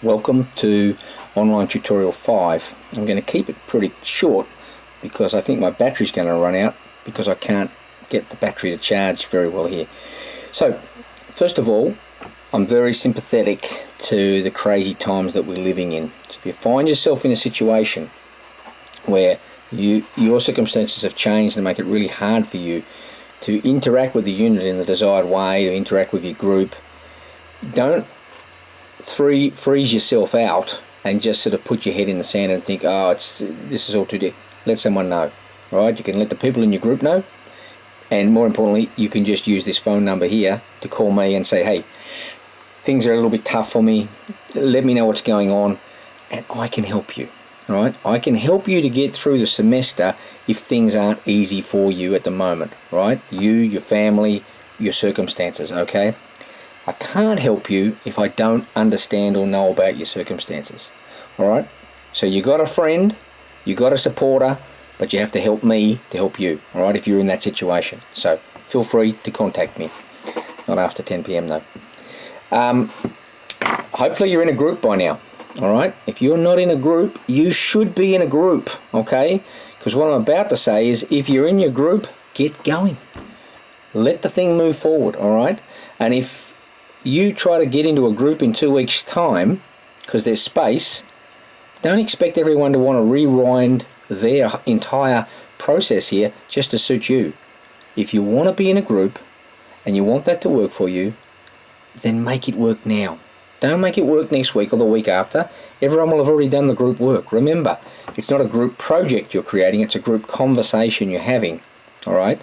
Welcome to online tutorial 5. I'm going to keep it pretty short because I think my battery's going to run out because I can't get the battery to charge very well here. So first of all, I'm very sympathetic to the crazy times that we're living in. So if you find yourself in a situation where your circumstances have changed and make it really hard for you to interact with the unit in the desired way, to interact with your group, don't freeze yourself out and just sort of put your head in the sand and think, oh, this is all too deep. Let someone know, right? You can let the people in your group know, and more importantly, you can just use this phone number here to call me and say, hey, things are a little bit tough for me. Let me know what's going on, and I can help you. All right, I can help you to get through the semester if things aren't easy for you at the moment, right? You, your family, your circumstances, okay? I can't help you if I don't understand or know about your circumstances, all right? So you got a friend, you got a supporter, but you have to help me to help you, all right, if you're in that situation. So feel free to contact me, not after 10 p.m. though. Hopefully you're in a group by now. All right, if you're not in a group, you should be in a group, okay? Because what I'm about to say is, if you're in your group, get going. Let the thing move forward, all right? And if you try to get into a group in 2 weeks' time, because there's space, don't expect everyone to want to rewind their entire process here just to suit you. If you want to be in a group and you want that to work for you, then make it work now. Don't make it work next week or the week after. Everyone will have already done the group work. Remember, it's not a group project you're creating, it's a group conversation you're having, all right?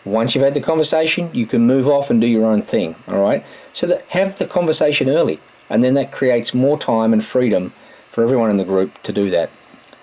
Once you've had the conversation, you can move off and do your own thing, all right? So have the conversation early, and then that creates more time and freedom for everyone in the group to do that.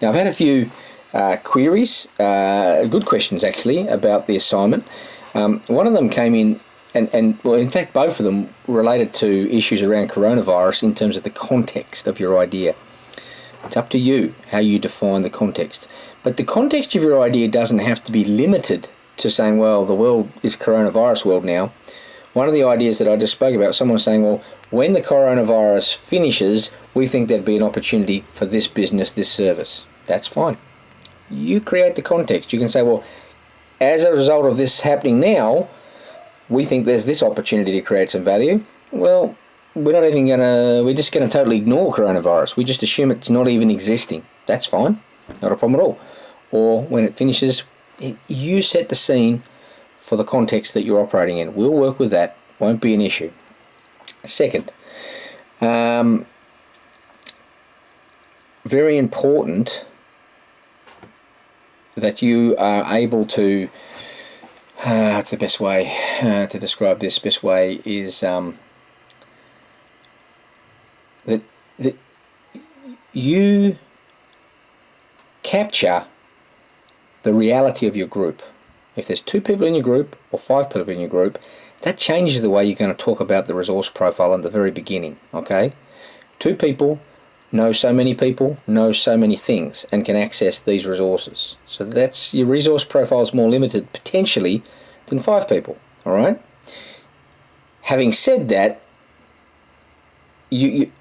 Now, I've had a few queries, good questions actually, about the assignment. One of them came in, and well, in fact, both of them related to issues around coronavirus in terms of the context of your idea. It's up to you how you define the context. But the context of your idea doesn't have to be limited to saying, well, the world is coronavirus world now. One of the ideas that I just spoke about, someone was saying, well, when the coronavirus finishes, we think there'd be an opportunity for this business, this service. That's fine. You create the context. You can say, well, as a result of this happening now, we think there's this opportunity to create some value. Well, we're just gonna totally ignore coronavirus. We just assume it's not even existing. That's fine, not a problem at all. Or when it finishes, you set the scene for the context that you're operating in. We'll work with that, won't be an issue. Second, very important that you are able to, what's the best way to describe this? Best way is that you capture the reality of your group. If there's 2 people in your group or 5 people in your group, that changes the way you're going to talk about the resource profile at the very beginning, okay? 2 people know so many people, know so many things, and can access these resources. So that's, your resource profile is more limited potentially than 5 people, all right? Having said that, you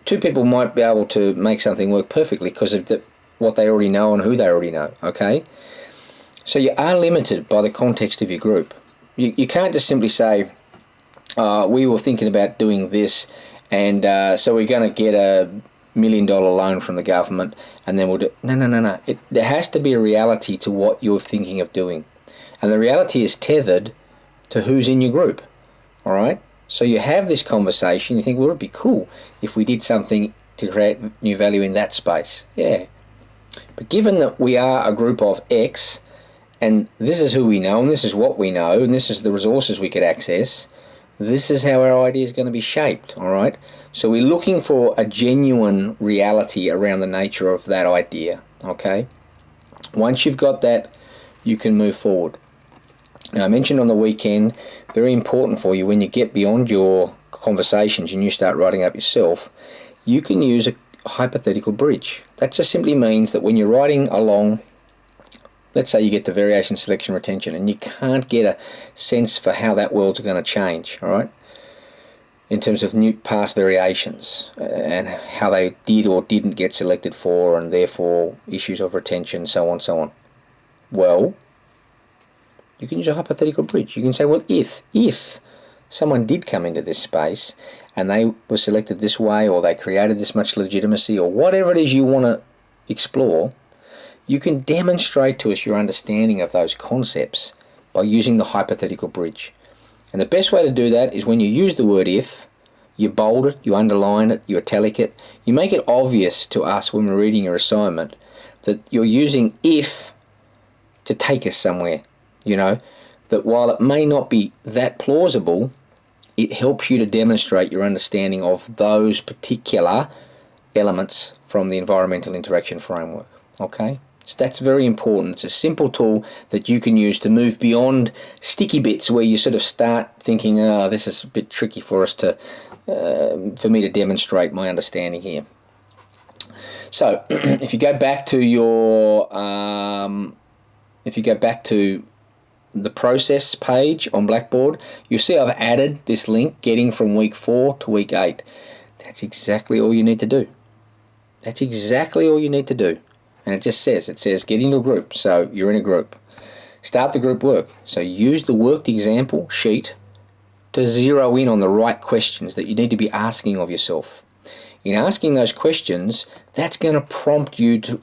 2 people might be able to make something work perfectly because of what they already know and who they already know, okay? So you are limited by the context of your group. You can't just simply say, we were thinking about doing this, and so we're going to get a $1 million loan from the government, and then we'll do... No. There has to be a reality to what you're thinking of doing. And the reality is tethered to who's in your group, all right? So you have this conversation, you think, well, it'd be cool if we did something to create new value in that space. Yeah. But given that we are a group of X, and this is who we know, and this is what we know, and this is the resources we could access, this is how our idea is going to be shaped, all right? So we're looking for a genuine reality around the nature of that idea, okay? Once you've got that, you can move forward. Now, I mentioned on the weekend, very important for you when you get beyond your conversations and you start writing up yourself, you can use a hypothetical bridge. That just simply means that when you're writing along, let's say you get to variation, selection, retention, and you can't get a sense for how that world's going to change, all right? in terms of new past variations and how they did or didn't get selected for, and therefore issues of retention, so on, so on. Well, you can use a hypothetical bridge. You can say, well, if someone did come into this space and they were selected this way, or they created this much legitimacy, or whatever it is you want to explore, you can demonstrate to us your understanding of those concepts by using the hypothetical bridge. And the best way to do that is when you use the word if, you bold it, you underline it, you italic it, you make it obvious to us when we're reading your assignment that you're using if to take us somewhere. You know, that while it may not be that plausible, it helps you to demonstrate your understanding of those particular elements from the environmental interaction framework. Okay? So that's very important. It's a simple tool that you can use to move beyond sticky bits where you sort of start thinking, oh, this is a bit tricky for us to, for me to demonstrate my understanding here. So if you go back to your, the process page on Blackboard, you see I've added this link, getting from week 4 to week 8. That's exactly all you need to do. That's exactly all you need to do. And it says get into a group, so you're in a group. Start the group work. So use the worked example sheet to zero in on the right questions that you need to be asking of yourself. In asking those questions, that's going to prompt you to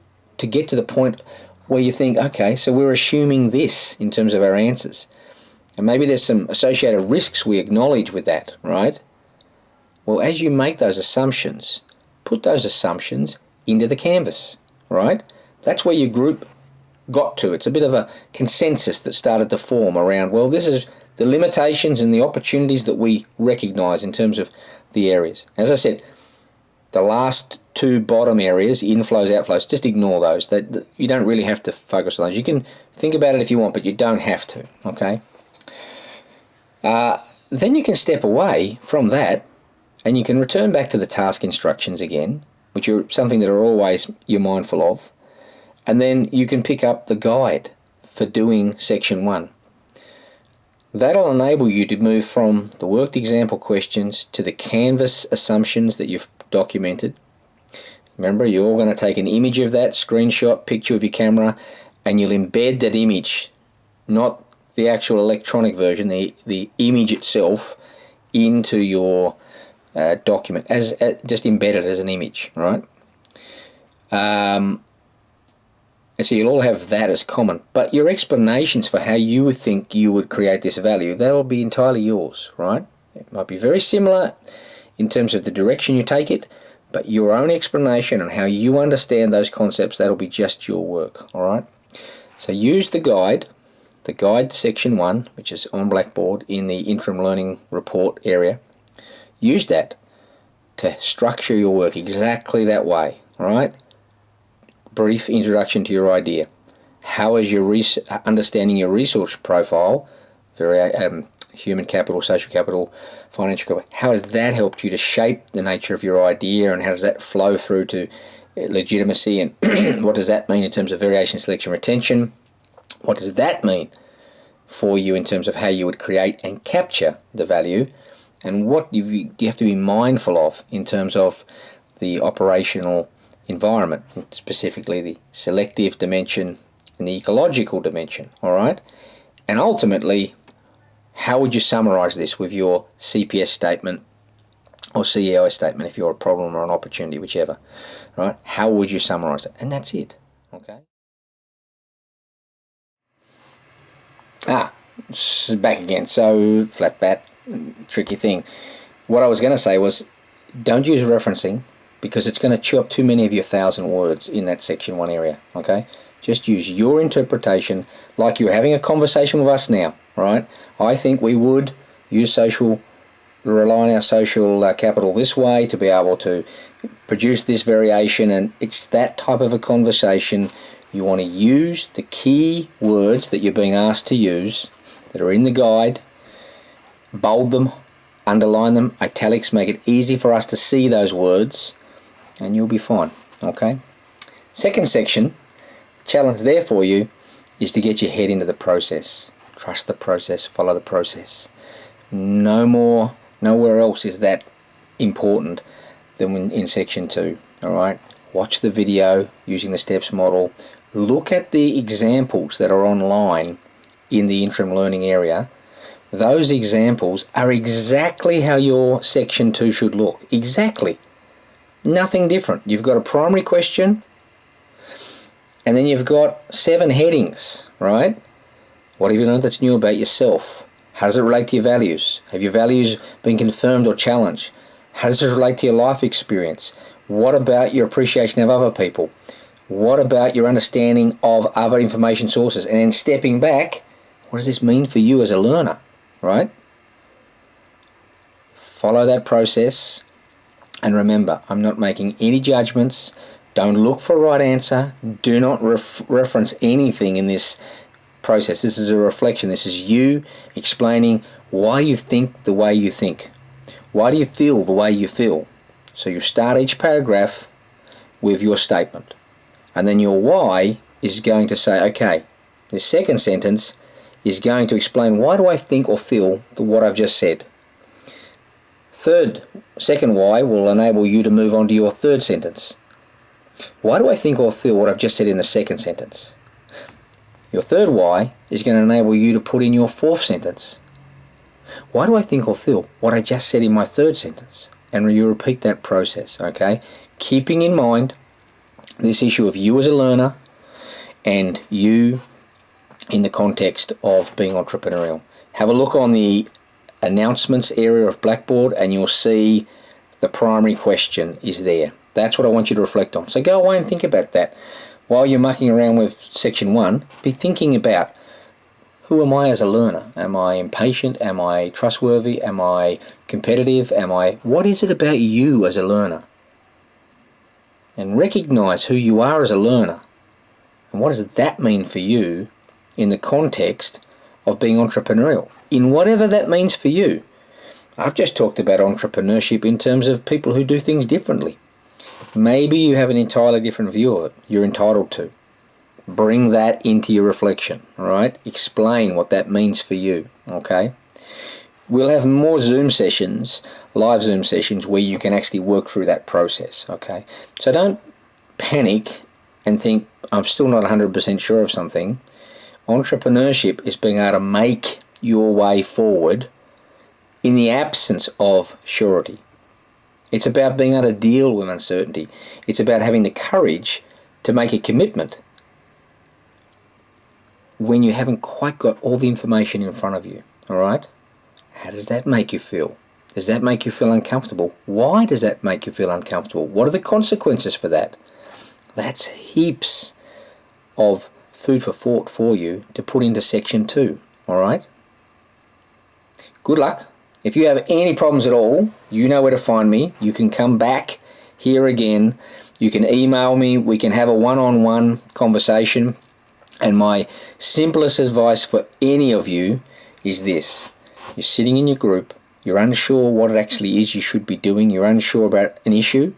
get to the point where you think, okay, so we're assuming this in terms of our answers. And maybe there's some associated risks we acknowledge with that, right? Well, as you make those assumptions, put those assumptions into the canvas, right? That's where your group got to. It's a bit of a consensus that started to form around, well, this is the limitations and the opportunities that we recognize in terms of the areas. As I said, the last 2 bottom areas, inflows, outflows, just ignore those. You don't really have to focus on those. You can think about it if you want, but you don't have to, okay? Then you can step away from that and you can return back to the task instructions again, which are something that are always you're mindful of. And then you can pick up the guide for doing section 1. That'll enable you to move from the worked example questions to the canvas assumptions that you've documented. Remember, you're all going to take an image of that, screenshot, picture of your camera, and you'll embed that image, not the actual electronic version, the image itself, into your document, as just embedded as an image, right? And so you'll all have that as common, but your explanations for how you would think you would create this value, that'll be entirely yours, right? It might be very similar in terms of the direction you take it, but your own explanation on how you understand those concepts, that'll be just your work, all right? So use the guide to section 1, which is on Blackboard in the interim learning report area. Use that to structure your work exactly that way, all right? Brief introduction to your idea. How is your understanding your resource profile, human capital, social capital, financial capital, how has that helped you to shape the nature of your idea, and how does that flow through to legitimacy, and what does that mean in terms of variation, selection, retention? What does that mean for you in terms of how you would create and capture the value, and what you have to be mindful of in terms of the operational environment, specifically the selective dimension and the ecological dimension, all right? And ultimately, how would you summarize this with your CPS statement or CEOS statement if you're a problem or an opportunity, whichever, right? How would you summarize it? And that's it, okay? Back again. So, flat bat, tricky thing. What I was going to say was, don't use referencing, because it's going to chew up too many of your 1,000 words in that section 1 area, okay? Just use your interpretation like you're having a conversation with us now, right? I think we would rely on our social capital this way to be able to produce this variation, and it's that type of a conversation. You want to use the key words that you're being asked to use that are in the guide, bold them, underline them, italics, make it easy for us to see those words, and you'll be fine, okay? Second section, the challenge there for you is to get your head into the process. Trust the process, follow the process. No more Nowhere else is that important than in section 2. All right, watch the video using the steps model. Look at the examples that are online in the interim learning area. Those examples are exactly how your section 2 should look. Exactly. Nothing different. You've got a primary question, and then you've got 7 headings, right? What have you learned that's new about yourself? How does it relate to your values? Have your values been confirmed or challenged? How does it relate to your life experience? What about your appreciation of other people? What about your understanding of other information sources? And then stepping back, what does this mean for you as a learner, right? Follow that process. And remember, I'm not making any judgments. Don't look for a right answer. Do not reference anything in this process. This is a reflection. This is you explaining why you think the way you think. Why do you feel the way you feel? So you start each paragraph with your statement. And then your why is going to say, okay, the second sentence is going to explain why do I think or feel what I've just said. Second why will enable you to move on to your third sentence. Why do I think or feel what I've just said in the second sentence? Your third why is going to enable you to put in your fourth sentence. Why do I think or feel what I just said in my third sentence? And you repeat that process, okay? Keeping in mind this issue of you as a learner and you in the context of being entrepreneurial. Have a look on the announcements area of Blackboard and you'll see the primary question is there. That's what I want you to reflect on. So go away and think about that. While you're mucking around with section 1, be thinking about, who am I as a learner? Am I impatient? Am I trustworthy? Am I competitive? What is it about you as a learner? And recognize who you are as a learner. And what does that mean for you in the context of being entrepreneurial? In whatever that means for you. I've just talked about entrepreneurship in terms of people who do things differently. Maybe you have an entirely different view of it. You're entitled to. Bring that into your reflection, all right? Explain what that means for you, okay? We'll have more Zoom sessions, live Zoom sessions, where you can actually work through that process, okay? So don't panic and think, I'm still not 100% sure of something. Entrepreneurship is being able to make your way forward in the absence of surety. It's about being able to deal with uncertainty. It's about having the courage to make a commitment when you haven't quite got all the information in front of you, all right? How does that make you feel? Does that make you feel uncomfortable? Why does that make you feel uncomfortable? What are the consequences for that? That's heaps of food for thought for you to put into section 2, all right? Good luck. If you have any problems at all, you know where to find me. You can come back here again. You can email me. We can have a one-on-one conversation. And my simplest advice for any of you is this. You're sitting in your group. You're unsure what it actually is you should be doing. You're unsure about an issue.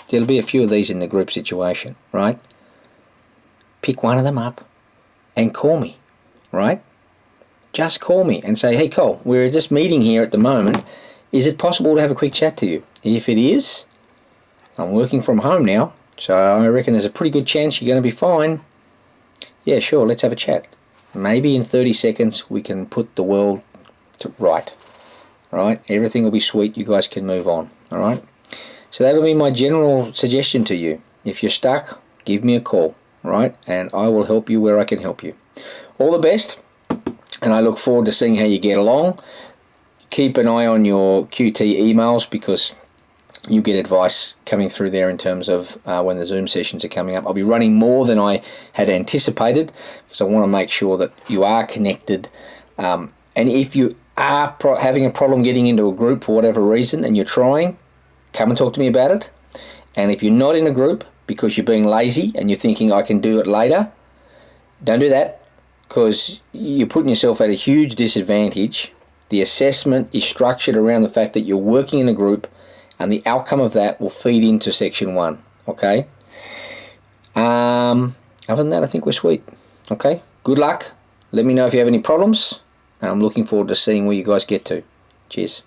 There'll be a few of these in the group situation, right? Pick one of them up and call me, right? Just call me and say, hey Cole, we're just meeting here at the moment. Is it possible to have a quick chat to you? If it is, I'm working from home now, so I reckon there's a pretty good chance you're going to be fine. Yeah, sure, let's have a chat. Maybe in 30 seconds we can put the world right. Alright, everything will be sweet, you guys can move on. Alright, so that'll be my general suggestion to you. If you're stuck, give me a call, right? And I will help you where I can help you. All the best. And I look forward to seeing how you get along. Keep an eye on your QT emails because you get advice coming through there in terms of when the Zoom sessions are coming up. I'll be running more than I had anticipated because I want to make sure that you are connected. And if you are having a problem getting into a group for whatever reason and you're trying, come and talk to me about it. And if you're not in a group because you're being lazy and you're thinking I can do it later, don't do that. Because you're putting yourself at a huge disadvantage. The assessment is structured around the fact that you're working in a group and the outcome of that will feed into section 1, okay? Other than that, I think we're sweet, okay? Good luck. Let me know if you have any problems and I'm looking forward to seeing where you guys get to. Cheers.